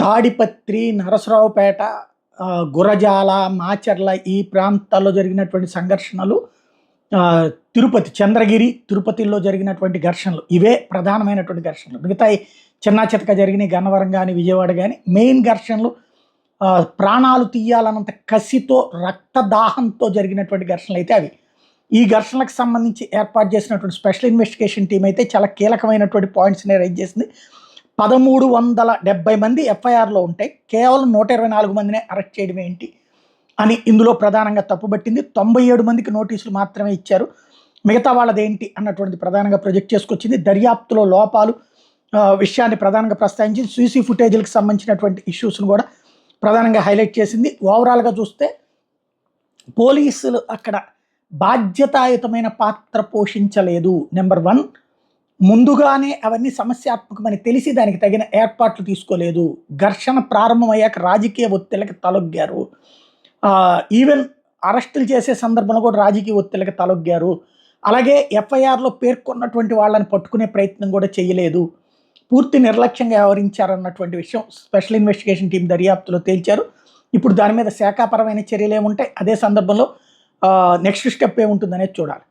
తాడిపత్రి, నరసరావుపేట, గురజాల, మాచర్ల ఈ ప్రాంతాల్లో జరిగినటువంటి సంఘర్షణలు, తిరుపతి, చంద్రగిరి, తిరుపతిలో జరిగినటువంటి ఘర్షణలు ఇవే ప్రధానమైనటువంటి ఘర్షణలు. మిగతాయి చిన్నా చితక జరిగినాయి, గన్నవరం కానీ విజయవాడ కానీ. మెయిన్ ఘర్షణలు ప్రాణాలు తీయాలన్నంత కసితో రక్తదాహంతో జరిగినటువంటి ఘర్షణలు అయితే అవి. ఈ ఘర్షణలకు సంబంధించి ఏర్పాటు చేసినటువంటి స్పెషల్ ఇన్వెస్టిగేషన్ టీం అయితే చాలా కీలకమైనటువంటి పాయింట్స్ని రైజ్ చేసింది. 1370 మంది ఎఫ్ఐఆర్లో ఉంటాయి, కేవలం 124 మందినే అరెస్ట్ చేయడం ఏంటి అని ఇందులో ప్రధానంగా తప్పుబట్టింది. 97 మందికి నోటీసులు మాత్రమే ఇచ్చారు, మిగతా వాళ్ళదేంటి అన్నటువంటిది ప్రధానంగా ప్రొజెక్ట్ చేసుకొచ్చింది. దర్యాప్తులో లోపాలు విషయాన్ని ప్రధానంగా ప్రస్తావించింది. సీసీ ఫుటేజీలకు సంబంధించినటువంటి ఇష్యూస్ను కూడా ప్రధానంగా హైలైట్ చేసింది. ఓవరాల్గా చూస్తే పోలీసులు అక్కడ బాధ్యతాయుతమైన పాత్ర పోషించలేదు. నెంబర్ 1, ముందుగానే అవన్నీ సమస్యాత్మకమని తెలిసి దానికి తగిన ఏర్పాట్లు తీసుకోలేదు. ఘర్షణ ప్రారంభమయ్యాక రాజకీయ ఒత్తిళ్ళకి తలొగ్గారు. ఈవెన్ అరెస్టులు చేసే సందర్భంలో కూడా రాజకీయ ఒత్తిళ్ళకి తలొగ్గారు. అలాగే ఎఫ్ఐఆర్లో పేర్కొన్నటువంటి వాళ్ళని పట్టుకునే ప్రయత్నం కూడా చేయలేదు. పూర్తి నిర్లక్ష్యంగా వ్యవహరించారన్నటువంటి విషయం స్పెషల్ ఇన్వెస్టిగేషన్ టీం దర్యాప్తులో తేల్చారు. ఇప్పుడు దాని మీద శాఖాపరమైన చర్యలు ఏముంటాయి, అదే సందర్భంలో నెక్స్ట్ స్టెప్ ఏముంటుందనేది చూడాలి.